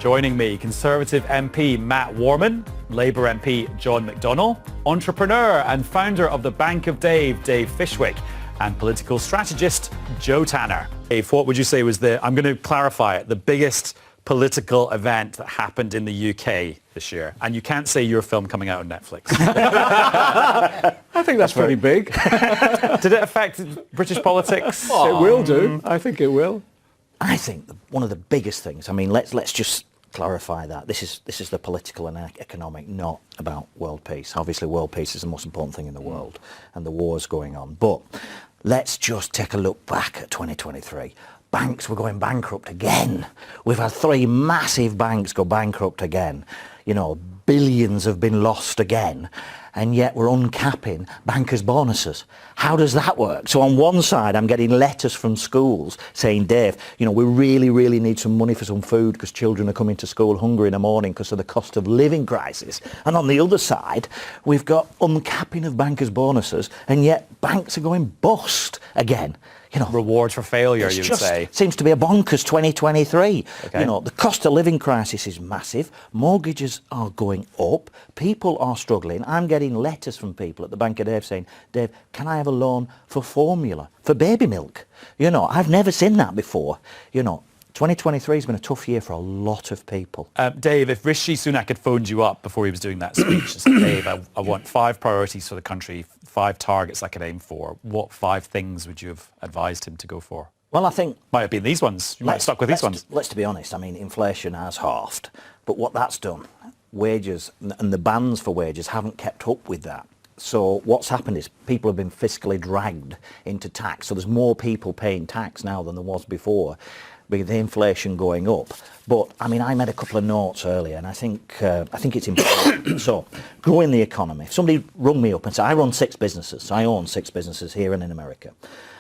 Joining me, Conservative MP Matt Warman, Labour MP John McDonnell, entrepreneur and founder of the Bank of Dave, Dave Fishwick, and political strategist Joe Tanner. Dave, what would you say was I'm going to clarify it, the biggest political event that happened in the UK this year? And you can't say your film coming out on Netflix. I think that's pretty big. Did it affect British politics? It will do. I think it will. I think one of the biggest things, I mean, let's just clarify that. This is the political and economic, not about world peace. Obviously, world peace is the most important thing in the world, and the war's going on. But let's just take a look back at 2023. Banks were going bankrupt again. We've had 3 massive banks go bankrupt again. You know, billions have been lost again. And yet we're uncapping bankers' bonuses. How does that work? So on one side, I'm getting letters from schools saying, Dave, you know, we really, really need some money for some food because children are coming to school hungry in the morning because of the cost of living crisis. And on the other side, we've got uncapping of bankers' bonuses, and yet banks are going bust again. You know, reward for failure, you would say. Seems to be a bonkers 2023. Okay. You know, the cost of living crisis is massive. Mortgages are going up. People are struggling. I'm getting letters from people at the Bank of Dave saying, Dave, can I have a loan for formula, for baby milk? You know, I've never seen that before. You know, 2023 has been a tough year for a lot of people. Dave, if Rishi Sunak had phoned you up before he was doing that speech and said, Dave, I want 5 priorities for the country, 5 targets I could aim for, what 5 things would you have advised him to go for? Well, I think... Might have been these ones. You might have stuck with these ones. Let's be honest. I mean, inflation has halved. But what that's done, wages and the bands for wages haven't kept up with that. So what's happened is people have been fiscally dragged into tax. So there's more people paying tax now than there was before, with the inflation going up. But I mean, I made a couple of notes earlier, and I think it's important. So, growing the economy. If somebody rung me up and said, I run 6 businesses, so I own 6 businesses here and in America.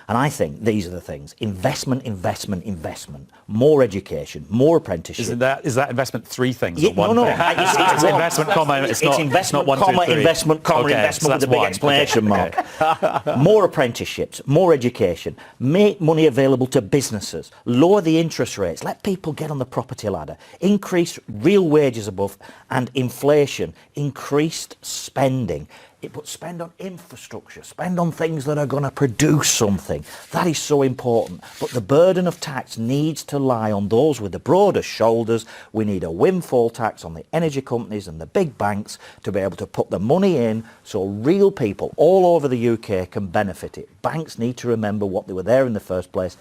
And I think these are the things: investment, investment, investment, more education, more apprenticeship. Is that investment 3 things? Yeah, or one no, thing? it's investment, comma, it's not investment, not 1, comma, 2, 3. investment, comma, Okay, investment so with a big one. exclamation mark. More apprenticeships, more education, make money available to businesses, lower the interest rates, let people get on the property ladder, increase real wages above, and inflation, increased spending. But spend on infrastructure, spend on things that are going to produce something. That is so important. But the burden of tax needs to lie on those with the broadest shoulders. We need a windfall tax on the energy companies and the big banks to be able to put the money in so real people all over the UK can benefit it. Banks need to remember what they were there in the first place,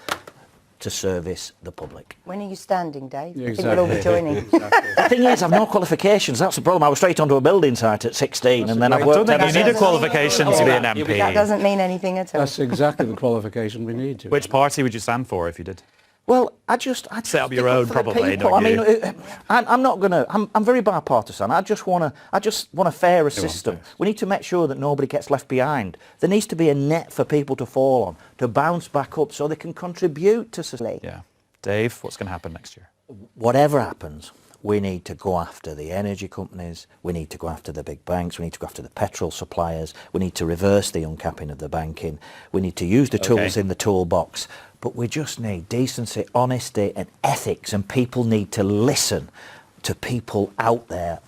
to service the public. When are you standing, Dave? Yeah, I think we'll all be joining. The thing is, I've no qualifications. That's the problem. I was straight onto a building site at 16, and then I've worked... I don't think you need a qualification to be an MP. That doesn't mean anything at all. That's exactly the qualification we need to. Which party would you stand for if you did? Well, I'd set up your own, probably. I mean, I'm not going to. I'm very bipartisan. I just want a fairer system. We need to make sure that nobody gets left behind. There needs to be a net for people to fall on, to bounce back up, so they can contribute to society. Yeah, Dave, what's going to happen next year? Whatever happens, we need to go after the energy companies. We need to go after the big banks. We need to go after the petrol suppliers. We need to reverse the uncapping of the banking. We need to use the tools in the toolbox. But we just need decency, honesty and ethics, and people need to listen to people out there